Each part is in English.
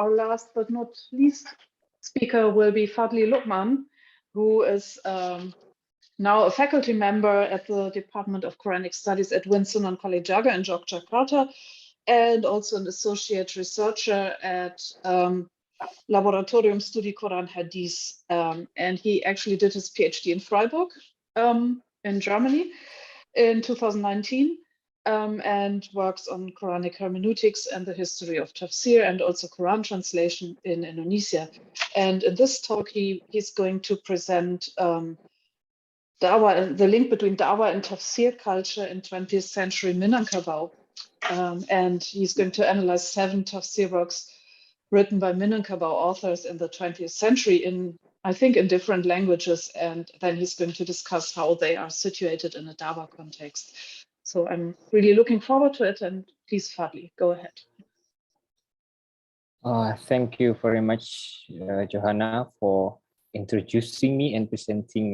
our last but not least speaker will be Fadli Lukman, who is now a faculty member at the Department of Quranic Studies at Winsunan Kalijaga in Yogyakarta, and also an associate researcher at Laboratorium Studi Quran Hadith. And he actually did his PhD in Freiburg in Germany in 2019. And works on Quranic hermeneutics and the history of tafsir and also Quran translation in Indonesia. And in this talk, he's going to present the link between Dawah and tafsir culture in 20th century Minangkabau. And he's going to analyze 7 tafsir works written by Minangkabau authors in the 20th century I think in different languages. And then he's going to discuss how they are situated in a Dawah context. So I'm really looking forward to it, and please, Fadli, go ahead. Thank you very much, Johanna, for introducing me and presenting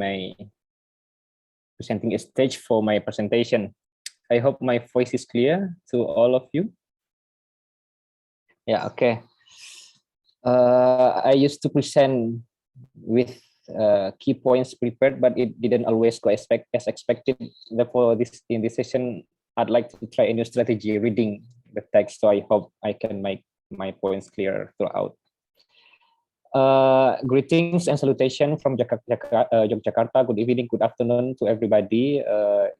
a stage for my presentation. I hope my voice is clear to all of you. Yeah, okay. I used to present with key points prepared, but it didn't always go as expected. Therefore, in this session, I'd like to try a new strategy reading the text. So I hope I can make my points clear throughout. Greetings and salutation from Yogyakarta. Good evening, good afternoon to everybody.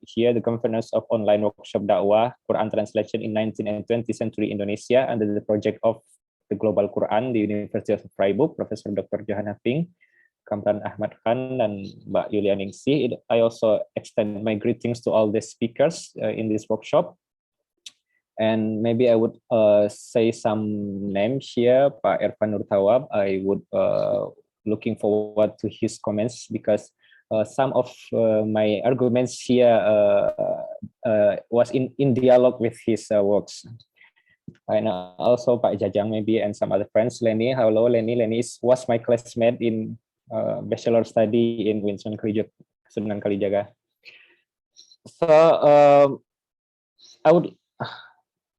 Here, the governors of online workshop Dakwah Quran translation in 19th and 20th century Indonesia under the project of the Global Quran, the University of Freiburg, Professor Dr. Johanna Ping, Kamran Ahmad Khan, and Mbak Yulia Ningsi. I also extend my greetings to all the speakers in this workshop. And maybe I would say some names here. Pak Irfan Nurtawab, I would looking forward to his comments because some of my arguments here was in dialogue with his works. And also Pak Jajang maybe and some other friends. Lenny, hello Lenny. Lenny was my classmate in bachelor study in Winsunan Kalijaga. So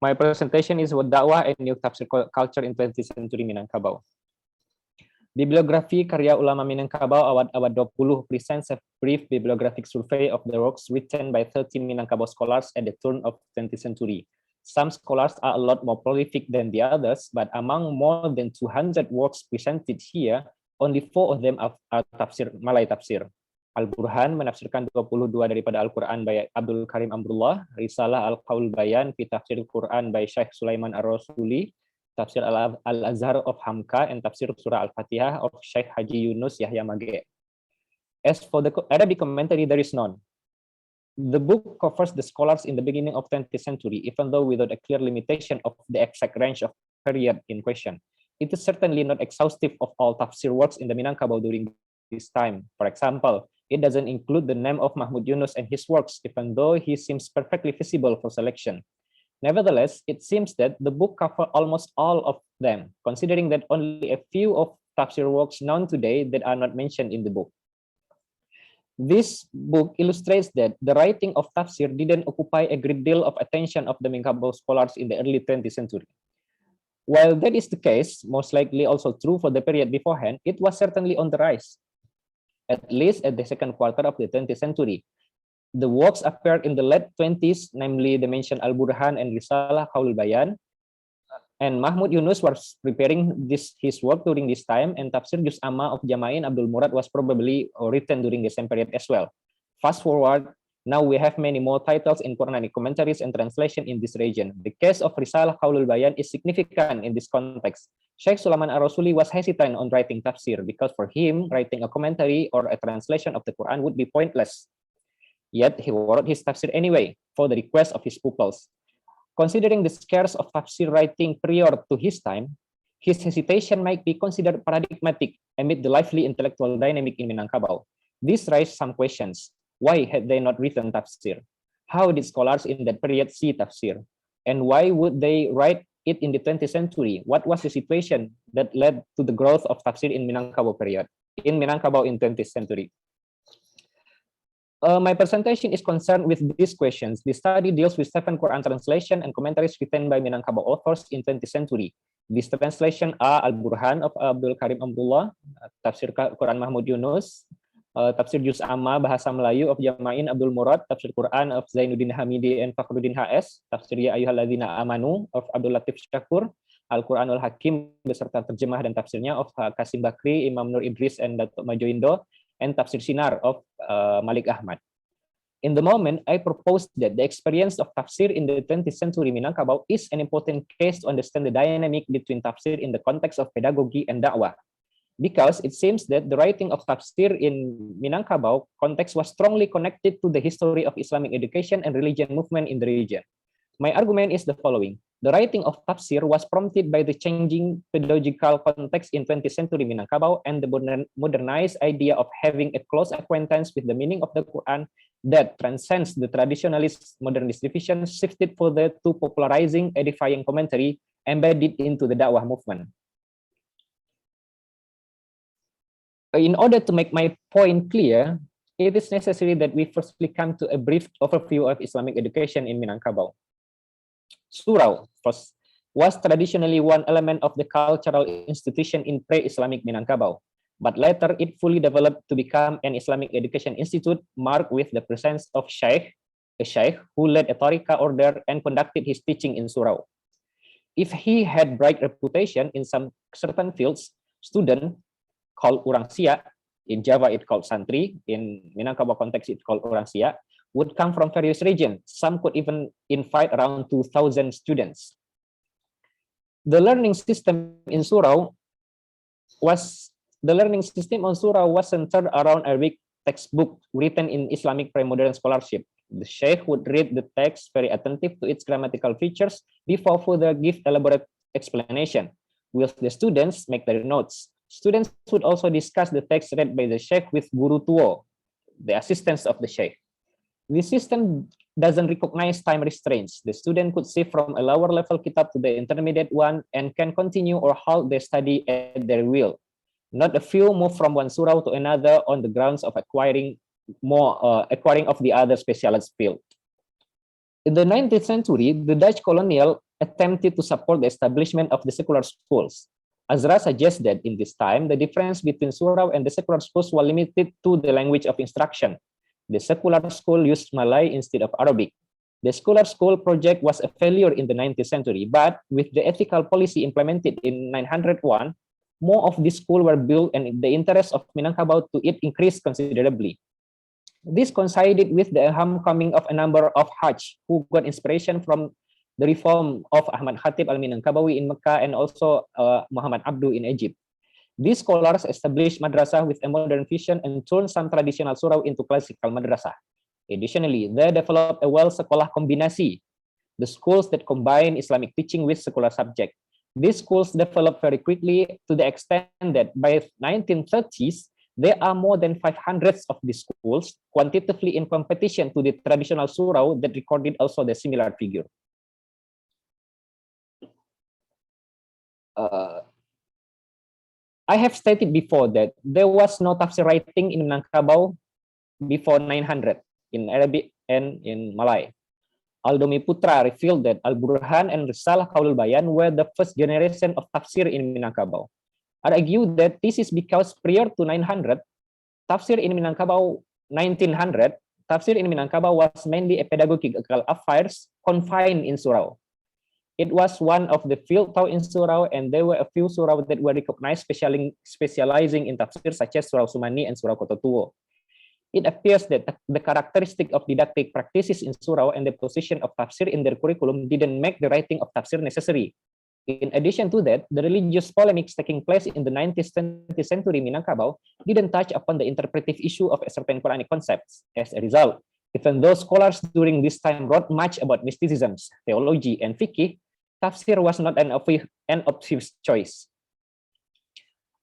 my presentation is about Dakwah and New Tafsir Culture in 20th Century Minangkabau. Bibliografi karya ulama Minangkabau abad 20 presents a brief bibliographic survey of the works written by 13 Minangkabau scholars at the turn of 20th century. Some scholars are a lot more prolific than the others, but among more than 200 works presented here, only 4 of them are tafsir, Malay tafsir. Al-Burhan menafsirkan 22 daripada Al-Quran by Abdul Karim Amrullah, Risalah Al-Qaul Bayan fi Tafsir Quran by Syekh Sulaiman Ar-Rasuli, Tafsir Al-Azhar of Hamka, and Tafsir Surah Al-Fatihah of Syekh Haji Yunus Yahya Mage. As for the Arabic commentary, there is none. The book covers the scholars in the beginning of 20th century, even though without a clear limitation of the exact range of period in question. It is certainly not exhaustive of all tafsir works in the Minangkabau during this time. For example, it doesn't include the name of Mahmud Yunus and his works, even though he seems perfectly feasible for selection. Nevertheless, it seems that the book covers almost all of them, considering that only a few of tafsir works known today that are not mentioned in the book. This book illustrates that the writing of tafsir didn't occupy a great deal of attention of the Minangkabau scholars in the early 20th century. While that is the case, most likely also true for the period beforehand, it was certainly on the rise, at least at the second quarter of the 20th century. The works appeared in the late 20s, namely the mentioned Al-Burhan and Risalah Qaul Bayan. And Mahmud Yunus was preparing his work during this time, and Tafsir Juz Amma of Jama'in Abdul Murad was probably written during the same period as well. Fast forward, now we have many more titles in Quranic commentaries and translation in this region. The case of Risalah Qaulul Bayan is significant in this context. Syekh Sulaiman Ar-Rasuli was hesitant on writing tafsir because for him, writing a commentary or a translation of the Quran would be pointless. Yet he wrote his tafsir anyway, for the request of his pupils. Considering the scarce of tafsir writing prior to his time, his hesitation might be considered paradigmatic amid the lively intellectual dynamic in Minangkabau. This raised some questions. Why had they not written tafsir? How did scholars in that period see tafsir? And why would they write it in the 20th century? What was the situation that led to the growth of tafsir in Minangkabau period? In Minangkabau in 20th century? My presentation is concerned with these questions. The study deals with 7 Quran translation and commentaries written by Minangkabau authors in 20th century. These translations are Al-Burhan of Abdul Karim Abdullah, Tafsir Quran Mahmud Yunus, Tafsir Juz Amma Bahasa Melayu of Jama'in Abdul Murad, Tafsir Quran of Zainuddin Hamidi and Fakhruddin HS, Tafsir Ya Ayyuhalladzina Amanu of Abdul Latif Syakur, Al-Quranul Hakim beserta terjemah dan tafsirnya of Kasim Bakri, Imam Nur Idris, and Datuk Majo Indo, and Tafsir Sinar of Malik Ahmad. In the moment, I proposed that the experience of tafsir in the 20th century Minangkabau is an important case to understand the dynamic between tafsir in the context of pedagogy and dakwah, because it seems that the writing of tafsir in Minangkabau context was strongly connected to the history of Islamic education and religion movement in the region. My argument is the following. The writing of tafsir was prompted by the changing pedagogical context in 20th century Minangkabau and the modernized idea of having a close acquaintance with the meaning of the Quran that transcends the traditionalist modernist division shifted further to popularizing, edifying commentary embedded into the Dawah movement. In order to make my point clear, it is necessary that we firstly come to a brief overview of Islamic education in Minangkabau. Surau first was traditionally one element of the cultural institution in pre-Islamic Minangkabau, but later it fully developed to become an Islamic education institute marked with the presence of a sheikh who led a tariqah order and conducted his teaching in Surau. If he had bright reputation in some certain fields, student called Urang Sia, in Java it called Santri, in Minangkabau context it called Urang Sia, would come from various regions. Some could even invite around 2,000 students. The learning system on Surau was centered around a Arabic textbook written in Islamic pre-modern scholarship. The sheikh would read the text very attentive to its grammatical features before further give elaborate explanation, whilst the students make their notes. Students would also discuss the text read by the sheikh with Guru Tuo, the assistants of the sheikh. This system doesn't recognize time restraints. The student could shift from a lower level kitab to the intermediate one and can continue or halt their study at their will. Not a few move from one surah to another on the grounds of acquiring of the other specialized field. In the 19th century, the Dutch colonial attempted to support the establishment of the secular schools. Azra suggests that in this time, the difference between surau and the secular schools was limited to the language of instruction. The secular school used Malay instead of Arabic. The secular school project was a failure in the 19th century, but with the ethical policy implemented in 901, more of these schools were built and the interest of Minangkabau to it increased considerably. This coincided with the homecoming of a number of Hajj who got inspiration from the reform of Ahmad Khatib al-Minangkabawi in Mecca and also Muhammad Abdu in Egypt. These scholars established madrasah with a modern vision and turned some traditional surau into classical madrasah. Additionally, they developed a sekolah kombinasi, the schools that combine Islamic teaching with secular subject. These schools developed very quickly to the extent that by 1930s, there are more than 500 of these schools, quantitatively in competition to the traditional surau that recorded also the similar figure. I have stated before that there was no tafsir writing in Minangkabau before 900 in Arabic and in Malay. Aldomi Putra revealed that Al-Burhan and Risalah Qaulul Bayan were the first generation of tafsir in Minangkabau. I argue that this is because prior to 900, tafsir in Minangkabau 1900, tafsir in Minangkabau was mainly a pedagogical affairs confined in surau. It was one of the field taught in surau, and there were a few surau that were recognized specializing in tafsir, such as Surau Sumani and Surau Kototuo. It appears that the characteristic of didactic practices in surau and the position of tafsir in their curriculum didn't make the writing of tafsir necessary. In addition to that, the religious polemics taking place in the 19th century Minangkabau didn't touch upon the interpretive issue of certain Quranic concepts. As a result, even though scholars during this time wrote much about mysticisms, theology, and fiqh, tafsir was not an obvious choice.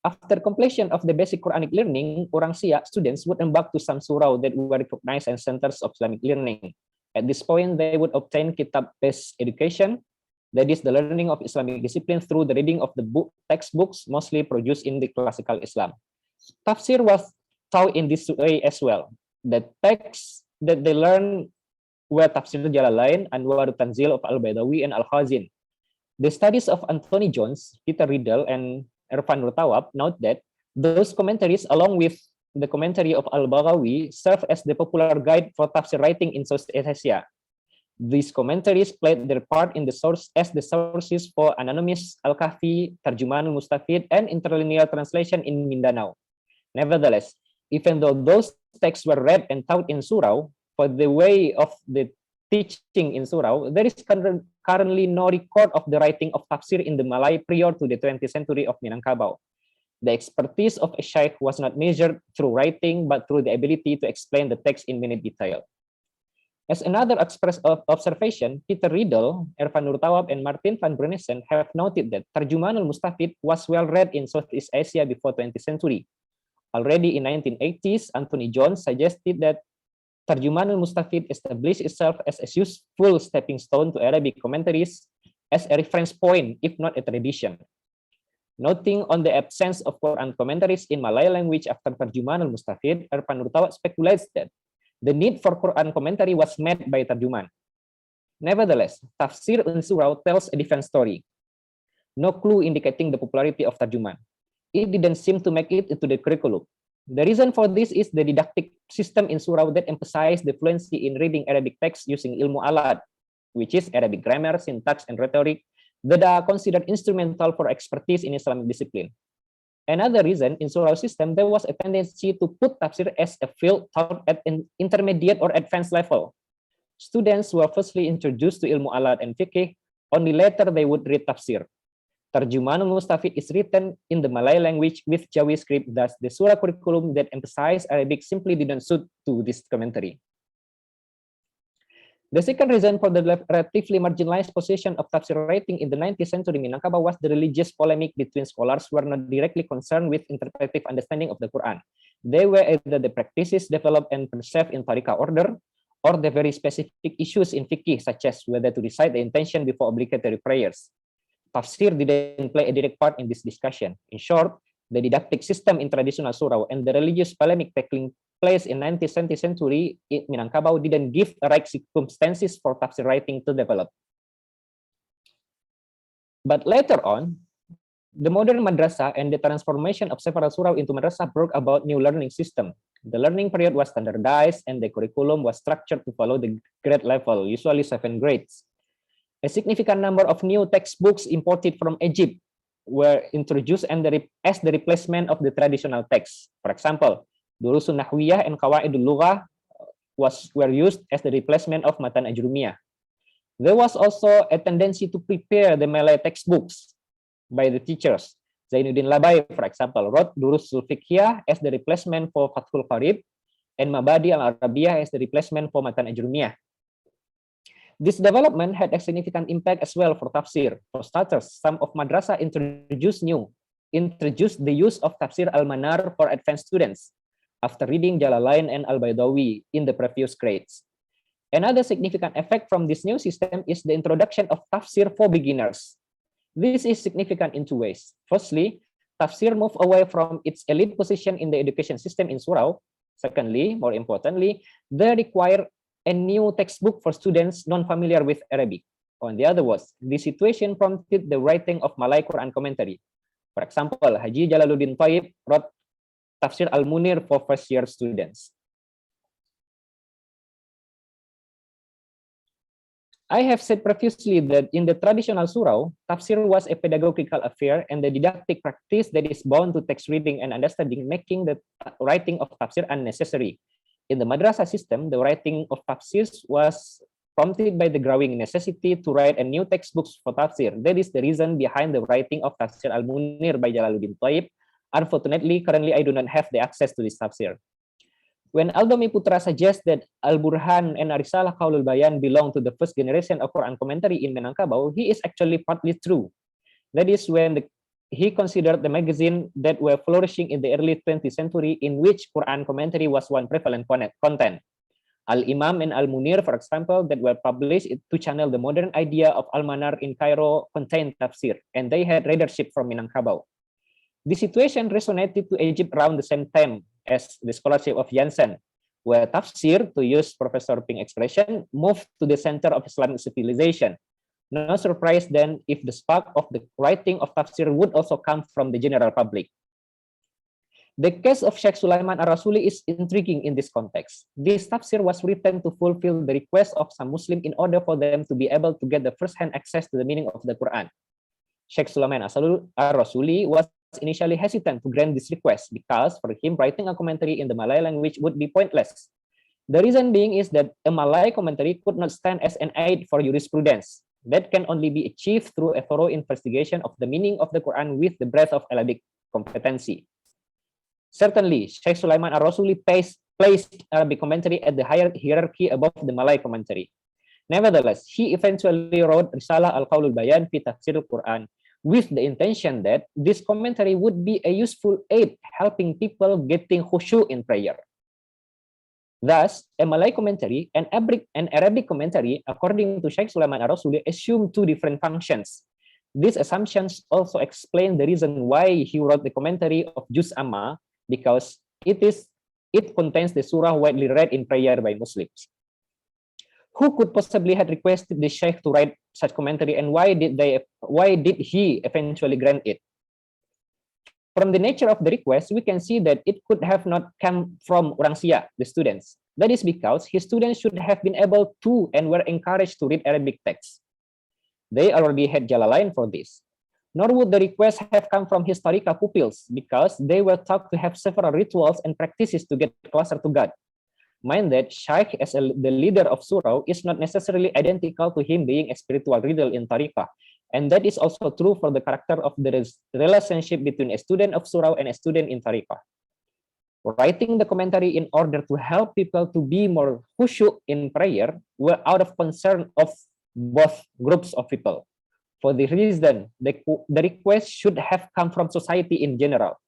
After completion of the basic Quranic learning, Urang Sia students would embark to some surau that were recognized as centers of Islamic learning. At this point, they would obtain kitab-based education, that is the learning of Islamic discipline through the reading of the textbooks mostly produced in the classical Islam. Tafsir was taught in this way as well. The texts that they learned were Tafsir Jalalain, Anwar Tanzil of Al-Baidawi, and Al-Khazin. The studies of Anthony Jones, Peter Riddle, and Irfan Nurtawab note that those commentaries, along with the commentary of Al-Baghawi, serve as the popular guide for tafsir writing in South Asia. These commentaries played their part in the source as the sources for Anonymous, Al-Kahfi, Tarjuman al-Mustafid, and interlinear translation in Mindanao. Nevertheless, even though those texts were read and taught in Surau, for the way of the teaching in Surau, there is currently no record of the writing of tafsir in the Malay prior to the 20th century of Minangkabau. The expertise of a sheikh was not measured through writing, but through the ability to explain the text in minute detail. As another observation, Peter Riddle, Irfan Nurtawab, and Martin van Brunessen have noted that Tarjuman al-Mustafid was well read in Southeast Asia before 20th century. Already in 1980s, Anthony Jones suggested that Tarjuman al-Mustafid established itself as a useful stepping stone to Arabic commentaries as a reference point, if not a tradition. Noting on the absence of Quran commentaries in Malay language after Tarjuman al-Mustafid, Irfan Nurtawab speculates that the need for Quran commentary was met by Tarjuman. Nevertheless, Tafsir in Surau tells a different story. No clue indicating the popularity of Tarjuman. It didn't seem to make it into the curriculum. The reason for this is the didactic system in Surau that emphasized the fluency in reading Arabic text using ilmu alat, which is Arabic grammar, syntax, and rhetoric, that are considered instrumental for expertise in Islamic discipline. Another reason, in Surau system, there was a tendency to put tafsir as a field taught at an intermediate or advanced level. Students were firstly introduced to ilmu alat and fiqh, only later they would read tafsir. Tarjuman al-Mustafid is written in the Malay language with Jawi script, thus the surah curriculum that emphasized Arabic simply didn't suit to this commentary. The second reason for the relatively marginalized position of tafsir writing in the 19th century Minangkabau was the religious polemic between scholars who were not directly concerned with interpretive understanding of the Quran. They were either the practices developed and preserved in tariqah order, or the very specific issues in fiqh, such as whether to recite the intention before obligatory prayers. Tafsir didn't play a direct part in this discussion. In short, the didactic system in traditional surau and the religious polemic taking place in 19th century in Minangkabau didn't give the right circumstances for tafsir writing to develop. But later on, the modern madrasah and the transformation of several surau into madrasah brought about new learning system. The learning period was standardized and the curriculum was structured to follow the grade level, usually 7 grades. A significant number of new textbooks imported from Egypt were introduced as the replacement of the traditional text. For example, Durusun Nahwiyah and Qawaidul Lughah were used as the replacement of Matan Ajrumiyah. There was also a tendency to prepare the Malay textbooks by the teachers. Zainuddin Labai, for example, wrote Durusul Fiqhiyah as the replacement for Fathul Qarib, and Mabadi al-Arabiyah as the replacement for Matan Ajrumiyah. This development had a significant impact as well for tafsir. For starters, some of madrasah introduced the use of tafsir al-Manar for advanced students after reading Jalalain and Al-Baidawi in the previous grades. Another significant effect from this new system is the introduction of tafsir for beginners. This is significant in 2 ways. Firstly, tafsir moved away from its elite position in the education system in Surau. Secondly, more importantly, they require a new textbook for students non-familiar with Arabic. On the other words, this situation prompted the writing of Malay Quran commentary. For example, Haji Jalaluddin Thayyib wrote Tafsir Al-Munir for first-year students. I have said previously that in the traditional surau, tafsir was a pedagogical affair and the didactic practice that is bound to text reading and understanding, making the writing of tafsir unnecessary. In the madrasah system, the writing of tafsirs was prompted by the growing necessity to write a new textbooks for tafsir. That is the reason behind the writing of Tafsir Al-Munir by Jalaluddin Thayyib. Unfortunately, currently I do not have the access to this tafsir. When Aldomi Putra suggests that Al-Burhan and Arisalah Qaulul Bayan belong to the first generation of Quran commentary in Minangkabau, he is actually partly true. That is when he considered the magazine that were flourishing in the early 20th century in which Quran commentary was one prevalent content. Al-Imam and Al-Munir, for example, that were published to channel the modern idea of Al-Manar in Cairo contained tafsir, and they had readership from Minangkabau. The situation resonated to Egypt around the same time as the scholarship of Jansen. where tafsir, to use Professor Ping's expression, moved to the center of Islamic civilization. No surprise then if the spark of the writing of tafsir would also come from the general public. The case of Sheikh Sulaiman Ar-Rasuli is intriguing in this context. This tafsir was written to fulfill the request of some Muslims in order for them to be able to get the first-hand access to the meaning of the Quran. Sheikh Sulaiman Ar-Rasuli was initially hesitant to grant this request because for him writing a commentary in the Malay language would be pointless. The reason being is that a Malay commentary could not stand as an aid for jurisprudence. That can only be achieved through a thorough investigation of the meaning of the Quran with the breadth of Arabic competency. Certainly, Sheikh Sulaiman Ar-Rasuli placed Arabic commentary at the higher hierarchy above the Malay commentary. Nevertheless, he eventually wrote Risalah Al-Qaulul Bayan fi Tafsir al-Quran with the intention that this commentary would be a useful aid helping people getting khushu in prayer. Thus, a Malay commentary and Arabic commentary, according to Sheikh Sulaiman Ar-Rasuli, assume two different functions. These assumptions also explain the reason why he wrote the commentary of Juz Amma, because it contains the surah widely read in prayer by Muslims. Who could possibly have requested the Sheikh to write such commentary, and why did he eventually grant it? From the nature of the request, we can see that it could have not come from orang sia, the students. That is because his students should have been able to and were encouraged to read Arabic texts. They already had Jalalain for this. Nor would the request have come from his tariqah pupils, because they were taught to have several rituals and practices to get closer to God. Mind that Shaykh as the leader of surah is not necessarily identical to him being a spiritual leader in tariqah. And that is also true for the character of the relationship between a student of surah and a student in tariqah. Writing the commentary in order to help people to be more khushu in prayer were out of concern of both groups of people. For the reason, the request should have come from society in general.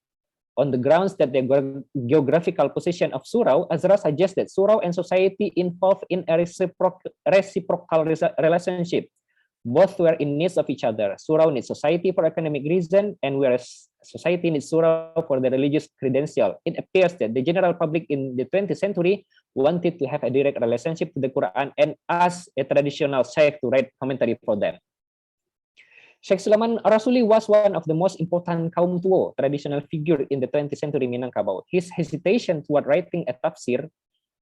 On the grounds that the geographical position of surah, Azra suggests that surah and society involved in a reciprocal relationship. Both were in need of each other. Surah needs society for economic reason, and whereas society needs surah for the religious credential. It appears that the general public in the 20th century wanted to have a direct relationship to the Quran and asked a traditional sheikh to write commentary for them. Sheikh Sulaiman Ar-Rasuli was one of the most important kaum tuo, traditional figure in the 20th century Minangkabau. His hesitation toward writing a tafsir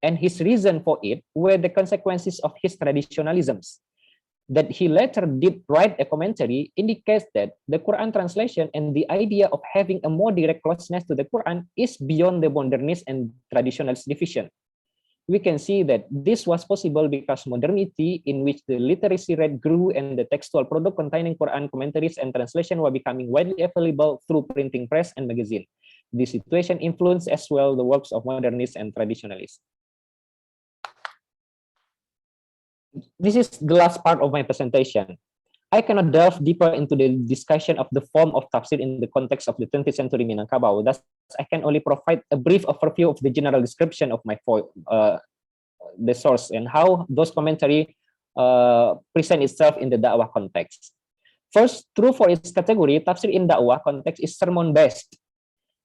and his reason for it were the consequences of his traditionalisms. That he later did write a commentary indicates that the Quran translation and the idea of having a more direct closeness to the Quran is beyond the modernist and traditionalist division. We can see that this was possible because modernity, in which the literacy rate grew and the textual product containing Quran commentaries and translation were becoming widely available through printing press and magazine. This situation influenced as well the works of modernists and traditionalists. This is the last part of my presentation. I cannot delve deeper into the discussion of the form of tafsir in the context of the 20th century Minangkabau. Thus, I can only provide a brief overview of the general description of the source and how those commentary present itself in the Da'wah context. First, true for its category, tafsir in Da'wah context is sermon-based.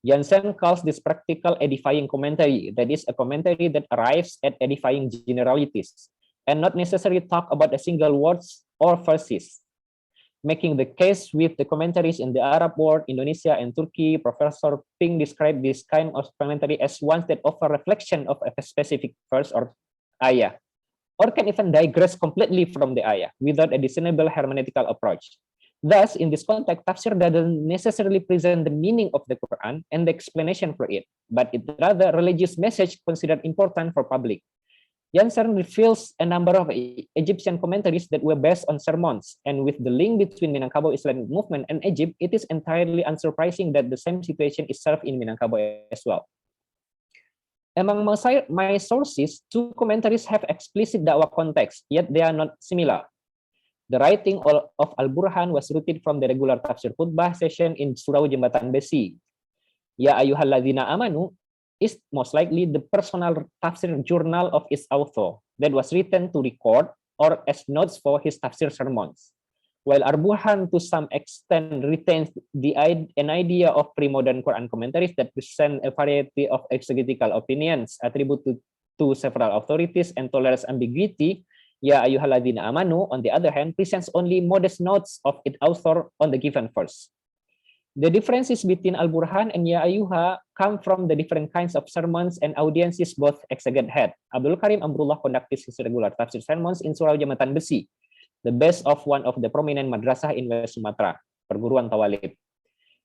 Jansen calls this practical edifying commentary, that is, a commentary that arrives at edifying generalities and not necessarily talk about a single words or verses. Making the case with the commentaries in the Arab world, Indonesia, and Turkey, Professor Ping described this kind of commentary as ones that offer reflection of a specific verse or ayah, or can even digress completely from the ayah without a discernible hermeneutical approach. Thus, in this context, tafsir doesn't necessarily present the meaning of the Quran and the explanation for it, but it rather religious message considered important for public. Jansen reveals a number of Egyptian commentaries that were based on sermons, and with the link between Minangkabau Islamic movement and Egypt, it is entirely unsurprising that the same situation is served in Minangkabau as well. Among my sources, two commentaries have explicit dakwah context, yet they are not similar. The writing of Al-Burhan was rooted from the regular tafsir khutbah session in Surau Jembatan Besi. Ya ayyuhalladzina amanu is most likely the personal tafsir journal of its author that was written to record or as notes for his tafsir sermons. While Al-Burhan to some extent retains an idea of pre-modern Quran commentaries that present a variety of exegetical opinions attributed to several authorities and tolerates ambiguity, Ya ayyuhalladzina amanu, on the other hand, presents only modest notes of its author on the given verse. The differences between Al-Burhan and Ya Ayyuha come from the different kinds of sermons and audiences both exegete had. Abdul Karim Amrullah conducted his regular tafsir sermons in Surau Jamatan Besi, the base of one of the prominent madrasah in West Sumatra, perguruan Tawalib.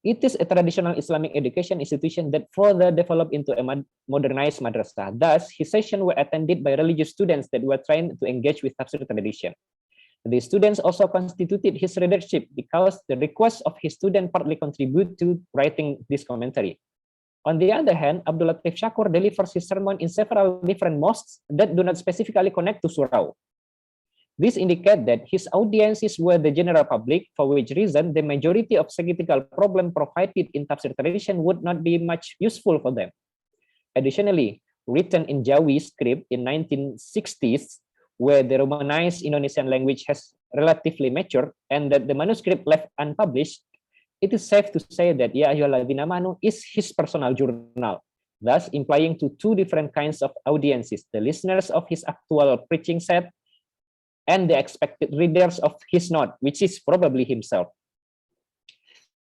It is a traditional Islamic education institution that further developed into a modernized madrasah. Thus, his sessions were attended by religious students that were trained to engage with tafsir tradition. The students also constituted his readership because the requests of his students partly contribute to writing this commentary. On the other hand, Abdul Latif Shakur delivers his sermon in several different mosques that do not specifically connect to surau. This indicates that his audiences were the general public, for which reason the majority of exegetical problem provided in tafsir tradition would not be much useful for them. Additionally, written in Jawi script in 1960s, where the Romanized Indonesian language has relatively matured and that the manuscript left unpublished, it is safe to say that Ya ayyuhalladzina amanu is his personal journal, thus implying to two different kinds of audiences, the listeners of his actual preaching set and the expected readers of his note, which is probably himself.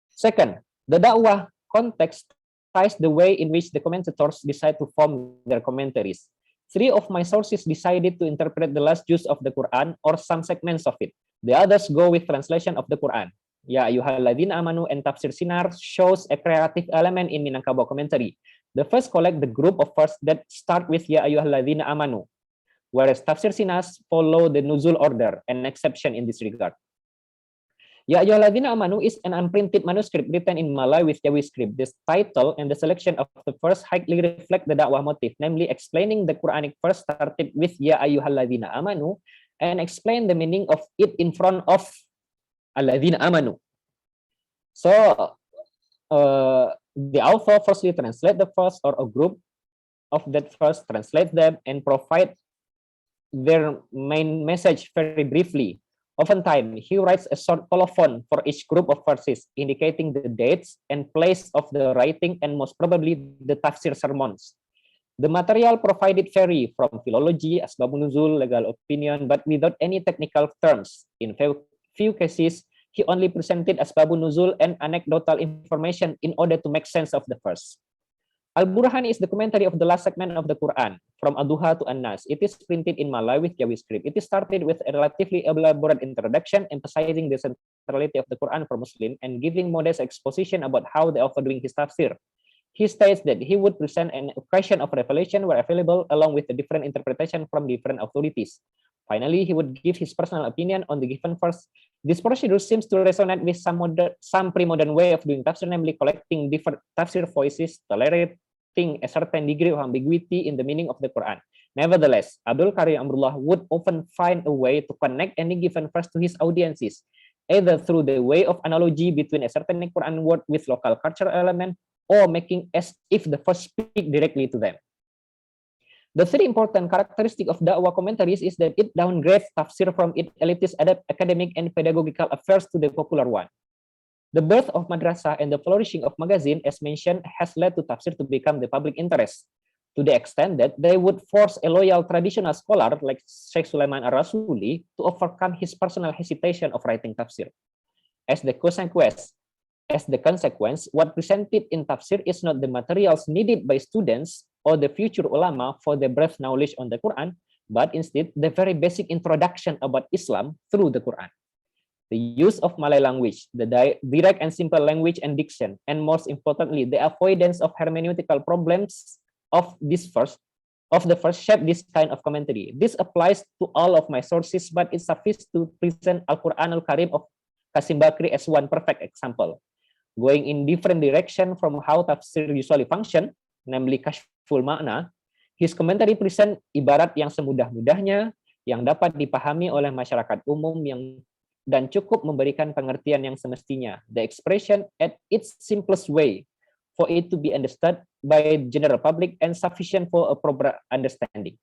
Second, the Da'wah context ties the way in which the commentators decide to form their commentaries. Three of my sources decided to interpret the last juz of the Quran or some segments of it. The others go with translation of the Quran. Ya ayyuhalladzina amanu and Tafsir Sinar shows a creative element in Minangkabau commentary. The first collect the group of verses that start with Ya ayyuhalladzina amanu, whereas Tafsir Sinas follow the nuzul order, an exception in this regard. Ya ayyuhalladzina amanu is an unprinted manuscript written in Malay with Jawi script. This title and the selection of the verse highly reflect the dakwah motif, namely explaining the Quranic verse started with Ya ayyuhalladzina amanu and explain the meaning of it in front of alladzina amanu. So the author firstly translate the verse or a group of that verse, translate them and provide their main message very briefly. Oftentimes, he writes a short colophon for each group of verses, indicating the dates and place of the writing and most probably the tafsir sermons. The material provided vary from philology, asbabun nuzul, legal opinion, but without any technical terms. In few cases, he only presented asbabun nuzul and anecdotal information in order to make sense of the verse. Al-Burhan is the commentary of the last segment of the Quran, from Ad-Duha to An-Nas. It is printed in Malay with Jawi script. It is started with a relatively elaborate introduction, emphasizing the centrality of the Quran for Muslim and giving modest exposition about how the author doing his tafsir. He states that he would present an occasion of revelation were available along with the different interpretation from different authorities. Finally, he would give his personal opinion on the given verse. This procedure seems to resonate with some pre-modern way of doing tafsir, namely collecting different tafsir voices, tolerating a certain degree of ambiguity in the meaning of the Quran. Nevertheless, Abdul Karim Amrullah would often find a way to connect any given verse to his audiences, either through the way of analogy between a certain Quran word with local cultural element, or making as if the verse speak directly to them. The third important characteristic of Da'wah commentaries is that it downgrades tafsir from its elitist academic and pedagogical affairs to the popular one. The birth of madrasah and the flourishing of magazine, as mentioned, has led to tafsir to become the public interest, to the extent that they would force a loyal traditional scholar like Sheikh Sulaiman Ar-Rasuli to overcome his personal hesitation of writing tafsir. As the consequence, what presented in tafsir is not the materials needed by students or the future ulama for their breadth knowledge on the Quran, but instead the very basic introduction about Islam through the Quran. The use of Malay language, the direct and simple language and diction, and most importantly, the avoidance of hermeneutical problems of the first shape this kind of commentary. This applies to all of my sources, but it suffices to present Al-Quran Al-Karim of Qasim Bakri as one perfect example. Going in different direction from how tafsir usually function, namely kashful makna, his commentary present ibarat yang semudah-mudahnya, yang dapat dipahami oleh masyarakat umum dan cukup memberikan pengertian yang semestinya. The expression at its simplest way for it to be understood by general public and sufficient for a proper understanding.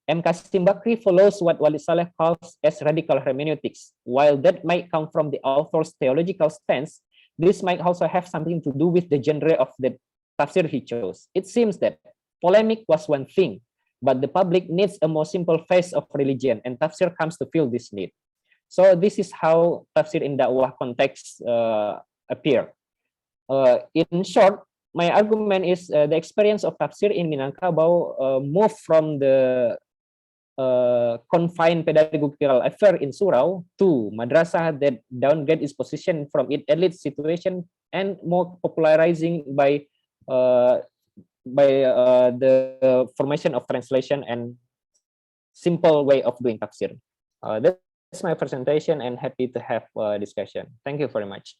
M. Qasim Bakri follows what Walid Saleh calls as radical hermeneutics. While that might come from the author's theological stance, this might also have something to do with the genre of the tafsir he chose. It seems that polemic was one thing, but the public needs a more simple face of religion, and tafsir comes to fill this need. So this is how tafsir in dakwah context appear. In short, my argument is the experience of tafsir in Minangkabau moved from the confined pedagogical affair in Surau to madrasah that downgrade its position from its elite situation and more popularizing by the formation of translation and simple way of doing tafsir. That's my presentation, and happy to have a discussion. Thank you very much.